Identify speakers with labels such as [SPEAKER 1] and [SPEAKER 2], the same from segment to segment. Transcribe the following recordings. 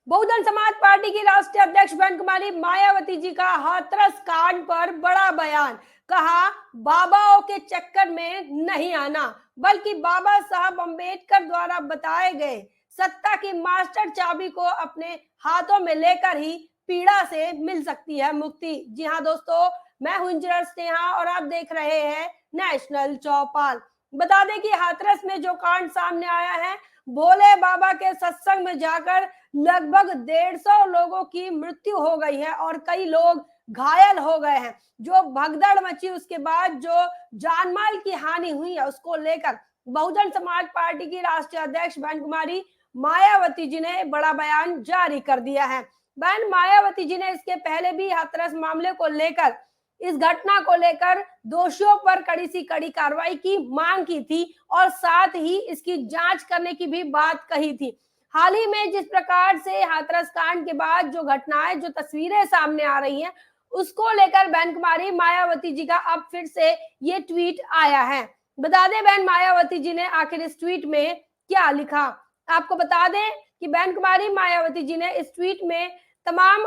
[SPEAKER 1] Bahujan Samaj party की राष्ट्रीय अध्यक्ष बहन कुमारी मायावती जी का हाथरस कांड पर बड़ा बयान। कहा, बाबाओं के चक्कर में नहीं आना, बल्कि बाबा साहब अंबेडकर द्वारा बताए गए सत्ता की मास्टर चाबी को अपने हाथों में लेकर ही पीड़ा से मिल सकती है मुक्ति। जी हाँ दोस्तों, मैं हूं इंजीनियर स्नेहा और आप देख रहे हैं नेशनल चौपाल। बता दें कि हाथरस में जो कांड सामने आया है, भोले बाबा के सत्संग में जाकर लगभग 150 लोगों की मृत्यु हो गई है और कई लोग घायल हो गए हैं। जो भगदड़ मची, उसके बाद जो जानमाल की हानि हुई है, उसको लेकर बहुजन समाज पार्टी की राष्ट्रीय अध्यक्ष बहन कुमारी मायावती जी ने बड़ा बयान जारी कर दिया है। बहन मायावती जी ने इसके पहले भी हाथरस मामले को लेकर, इस घटना को लेकर दोषियों पर कड़ी से कड़ी कार्रवाई की मांग की थी और साथ ही इसकी जांच करने की भी बात कही थी। हाल ही में जिस प्रकार से हाथरस कांड के बाद जो घटनाएं, जो तस्वीरें सामने आ रही हैं, उसको लेकर बहन कुमारी मायावती जी का अब फिर से ये ट्वीट आया है। बता दें बहन मायावती जी ने आखिर इस ट्वीट में क्या लिखा। आपको बता दें कि बहन कुमारी मायावती जी ने इस ट्वीट में तमाम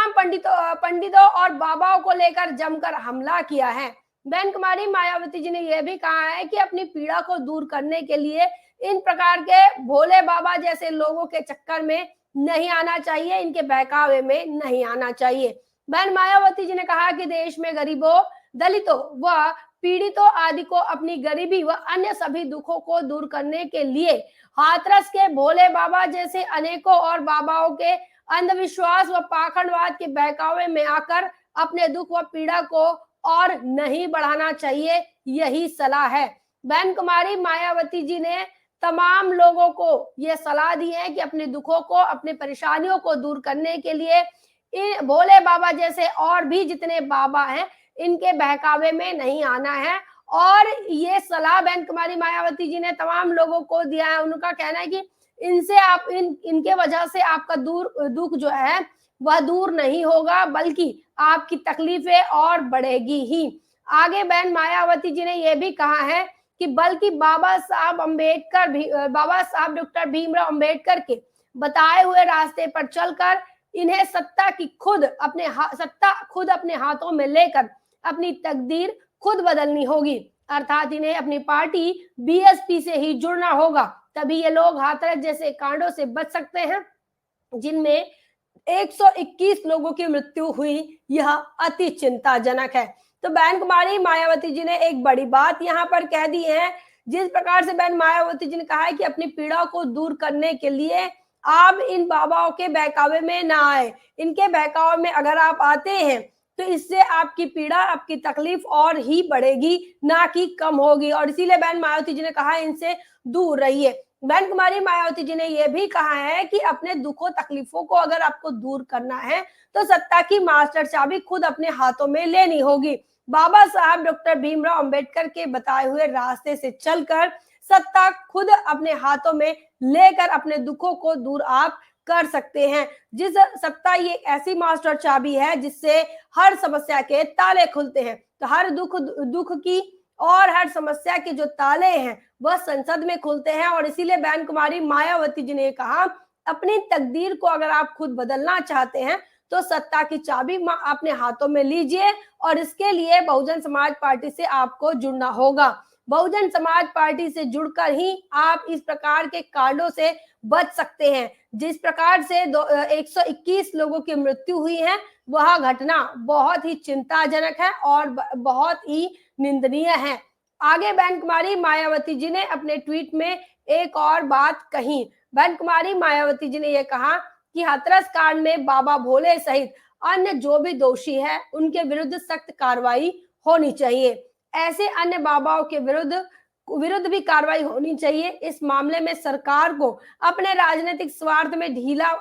[SPEAKER 1] पंडितों और बाबाओं को लेकर जमकर हमला किया है। बहन कुमारी मायावती जी ने यह भी कहा है कि अपनी पीड़ा को दूर करने के लिए इन प्रकार के भोले बाबा जैसे लोगों के चक्कर में नहीं आना चाहिए, इनके बहकावे में नहीं आना चाहिए। बहन मायावती जी ने कहा कि देश में गरीबों, दलितों व पीड़ितों आदि को अपनी गरीबी व अन्य सभी दुखों को दूर करने के लिए हाथरस के भोले बाबा जैसे अनेकों और बाबाओं के अंधविश्वास व पाखंडवाद के बहकावे में आकर अपने दुख व पीड़ा को और नहीं बढ़ाना चाहिए, यही सलाह है। बहन कुमारी मायावती जी ने तमाम लोगों को ये सलाह दी है कि अपने दुखों को, अपने परेशानियों को दूर करने के लिए इन भोले बाबा जैसे और भी जितने बाबा हैं, इनके बहकावे में नहीं आना है। और ये सलाह बहन कुमारी मायावती जी ने तमाम लोगों को दिया है। उनका कहना है कि इनसे आप इनके वजह से आपका दुख जो है वह दूर नहीं होगा, बल्कि आपकी तकलीफें और बढ़ेगी ही। आगे बहन मायावती जी ने यह भी कहा है कि बल्कि बाबा साहब डॉक्टर भीमराव अंबेडकर के बताए हुए रास्ते पर चलकर इन्हें सत्ता खुद अपने हाथों में लेकर अपनी तकदीर खुद बदलनी होगी। अर्थात इन्हें अपनी पार्टी बीएसपी से ही जुड़ना होगा, तभी ये लोग हाथरस जैसे कांडों से बच सकते हैं, जिनमें 121 लोगों की मृत्यु हुई। यह अति चिंताजनक है। तो बहन कुमारी मायावती जी ने एक बड़ी बात यहाँ पर कह दी है। जिस प्रकार से बहन मायावती जी ने कहा है कि अपनी पीड़ा को दूर करने के लिए आप इन बाबाओं के बहकावे में ना आए। इनके बहकावे में अगर आप आते हैं तो इससे आपकी पीड़ा, आपकी तकलीफ और ही बढ़ेगी, ना कि कम होगी। और इसीलिए बहन मायावती जी ने कहा इनसे दूर रहिए। बहन कुमारी मायावती जी ने यह भी कहा है कि अपने दुखों तकलीफों को अगर आपको दूर करना है तो सत्ता की मास्टर चाबी खुद अपने हाथों में लेनी होगी। बाबा साहब डॉक्टर भीमराव अंबेडकर के बताए हुए रास्ते से चलकर सत्ता खुद अपने हाथों में लेकर अपने दुखों को दूर आप कर सकते हैं। जिस सत्ता ये ऐसी मास्टर चाबी है जिससे हर समस्या के ताले खुलते हैं। तो हर दुख की और हर समस्या के जो ताले हैं वह संसद में खुलते हैं। और इसीलिए बहन कुमारी मायावती जी ने कहा, अपनी तकदीर को अगर आप खुद बदलना चाहते हैं तो सत्ता की चाबी अपने हाथों में लीजिए और इसके लिए बहुजन समाज पार्टी से आपको जुड़ना होगा। बहुजन समाज पार्टी से जुड़कर ही आप इस प्रकार के कांडों से बच सकते हैं। जिस प्रकार से 121 लोगों की मृत्यु हुई है, वह घटना बहुत ही चिंताजनक है और बहुत ही निंदनीय है। आगे बहन कुमारी मायावती जी ने अपने ट्वीट में एक और बात कही। बहन कुमारी मायावती जी ने यह कहा कि हाथरस कांड में बाबा भोले सहित अन्य जो भी दोषी है उनके विरुद्ध सख्त कार्रवाई होनी चाहिए। ऐसे अन्य बाबाओं के विरुद्ध भी कार्रवाई होनी चाहिए। इस मामले में सरकार को अपने राजनीतिक स्वार्थ में ढीला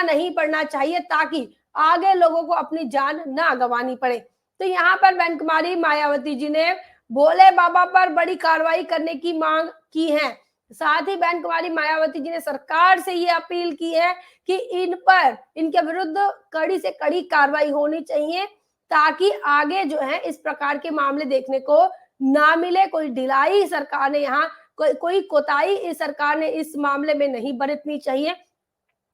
[SPEAKER 1] नहीं पड़ना चाहिए, ताकि आगे लोगों को अपनी जान ना गंवानी पड़े। तो यहाँ पर बहन कुमारी मायावती जी ने भोले बाबा पर बड़ी कार्रवाई करने की मांग की है। साथ ही बहन कुमारी मायावती जी ने सरकार से ये अपील की है कि इनके विरुद्ध कड़ी से कड़ी कार्रवाई होनी चाहिए, ताकि आगे जो है इस प्रकार के मामले देखने को ना मिले, कोई ढिलाई सरकार ने यहाँ कोई कोताही इस सरकार ने इस मामले में नहीं बरतनी चाहिए।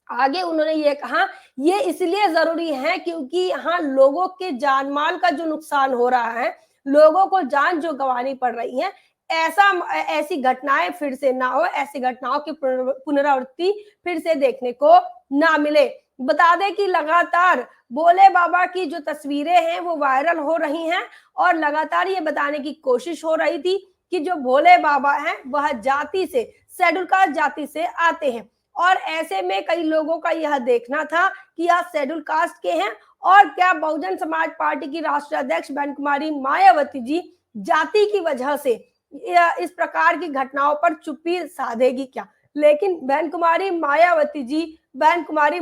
[SPEAKER 1] आगे उन्होंने ये कहा, ये इसलिए ज़रूरी है क्योंकि यहाँ लोगों के जान-माल का जो नुकसान हो रहा है, लोगों को जान जो गँवानी पड़ रही है, ऐसी घटनाएँ फिर से ना हो, ऐसी घटनाओं की पुनरावृत्ति फिर से देखने को ना मिले। बता दें कि लगातार भोले बाबा की जो तस्वीरें हैं, वो वायरल हो रही हैं और लगातार ये बताने की कोशिश हो रही थी कि जो भोले बाबा हैं, वह जाति से, शेड्यूल कास्ट जाति से आते हैं। और ऐसे में कई लोगों का यह देखना था कि आप शेड्यूल कास्ट के हैं और क्या बहुजन समाज पार्टी की राष्ट्रीय अध्यक्ष बहन कुमारी मायावती जी जाति की वजह से इस प्रकार की घटनाओं पर चुप्पी साधेगी क्या? लेकिन बहन कुमारी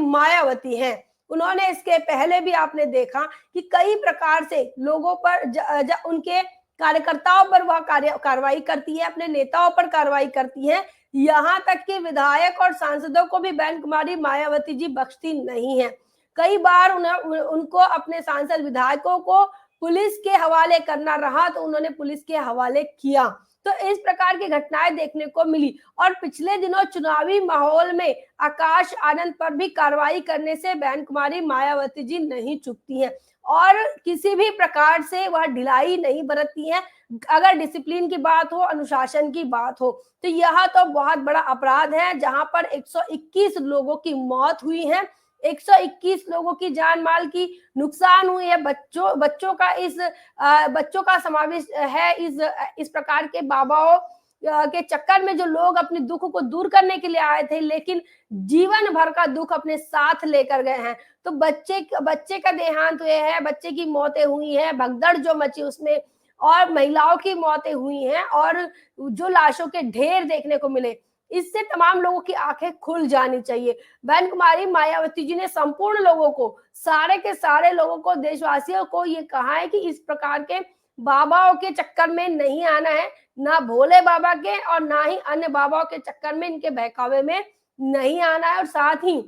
[SPEAKER 1] मायावती हैं। उन्होंने इसके पहले भी आपने देखा कि कई प्रकार से लोगों पर उनके कार्यकर्ताओं पर वह कार्रवाई करती है, अपने नेताओं पर कार्रवाई करती है। यहाँ तक कि विधायक और सांसदों को भी बहन कुमारी मायावती जी बख्शती नहीं है। कई बार उनको अपने सांसद विधायकों को पुलिस के हवाले करना रहा तो उन्होंने पुलिस के हवाले किया। तो इस प्रकार की घटनाएं देखने को मिली और पिछले दिनों चुनावी माहौल में आकाश आनंद पर भी कार्रवाई करने से बहन कुमारी मायावती जी नहीं चूकती हैं और किसी भी प्रकार से वह ढिलाई नहीं बरतती हैं। अगर डिसिप्लिन की बात हो, अनुशासन की बात हो, तो यह तो बहुत बड़ा अपराध है जहां पर 121 लोगों की मौत हुई है, 121 लोगों की जान माल की नुकसान हुई है। बच्चों का समावेश है इस प्रकार के बाबाओं के चक्कर में जो लोग अपने दुख को दूर करने के लिए आए थे, लेकिन जीवन भर का दुख अपने साथ लेकर गए हैं। तो बच्चे का देहांत हुए है, बच्चे की मौतें हुई है, भगदड़ जो मची उसमें और महिलाओं की मौतें हुई हैं और जो लाशों के ढेर देखने को मिले, इससे तमाम लोगों की आंखें खुल जानी चाहिए। बहन कुमारी मायावती जी ने संपूर्ण लोगों को, सारे के सारे लोगों को, देशवासियों को ये कहा है कि इस प्रकार के बाबाओं के चक्कर में नहीं आना है, ना भोले बाबा के और ना ही अन्य बाबाओं के चक्कर में, इनके बहकावे में नहीं आना है। और साथ ही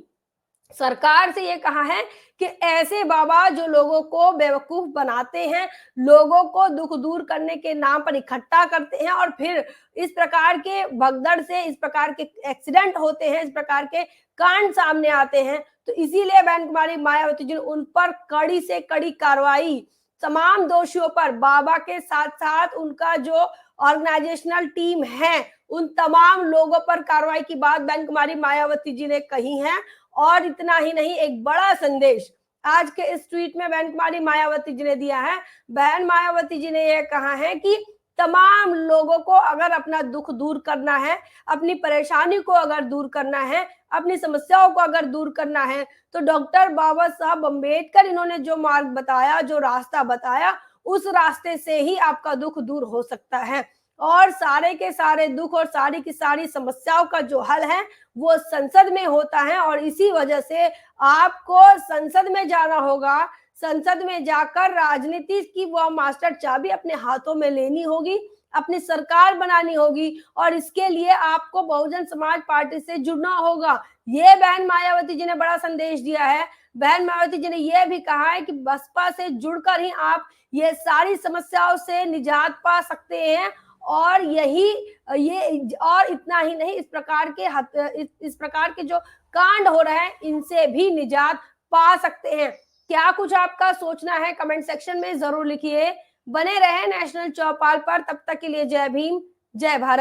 [SPEAKER 1] सरकार से ये कहा है कि ऐसे बाबा जो लोगों को बेवकूफ बनाते हैं, लोगों को दुख दूर करने के नाम पर इकट्ठा करते हैं और फिर इस प्रकार के भगदड़ से, इस प्रकार के एक्सीडेंट होते हैं, इस प्रकार के कांड सामने आते हैं। तो इसीलिए बहन कुमारी मायावती जी उन पर कड़ी से कड़ी कार्रवाई, तमाम दोषियों पर, बाबा के साथ साथ उनका जो ऑर्गेनाइजेशनल टीम है, उन तमाम लोगों पर कार्रवाई की बात बहन कुमारी मायावती जी ने कही है। और इतना ही नहीं, एक बड़ा संदेश आज के इस ट्वीट में बहन कुमारी मायावती जी ने दिया है। बहन मायावती जी ने यह कहा है कि तमाम लोगों को अगर अपना दुख दूर करना है, अपनी परेशानी को अगर दूर करना है, अपनी समस्याओं को अगर दूर करना है, तो डॉक्टर बाबा साहब अम्बेडकर इन्होंने जो मार्ग बताया, जो रास्ता बताया, उस रास्ते से ही आपका दुख दूर हो सकता है। और सारे के सारे दुख और सारी की सारी समस्याओं का जो हल है वो संसद में होता है और इसी वजह से आपको संसद में जाना होगा। संसद में जाकर राजनीति की वह मास्टर चाबी अपने हाथों में लेनी होगी, अपनी सरकार बनानी होगी और इसके लिए आपको बहुजन समाज पार्टी से जुड़ना होगा। ये बहन मायावती जी ने बड़ा संदेश दिया है। बहन मायावती जी ने यह भी कहा है कि बसपा से जुड़कर ही आप ये सारी समस्याओं से निजात पा सकते हैं और और इतना ही नहीं, इस प्रकार के जो कांड हो रहे हैं इनसे भी निजात पा सकते हैं। क्या कुछ आपका सोचना है कमेंट सेक्शन में जरूर लिखिए। बने रहे नेशनल चौपाल पर, तब तक के लिए जय भीम, जय भारत।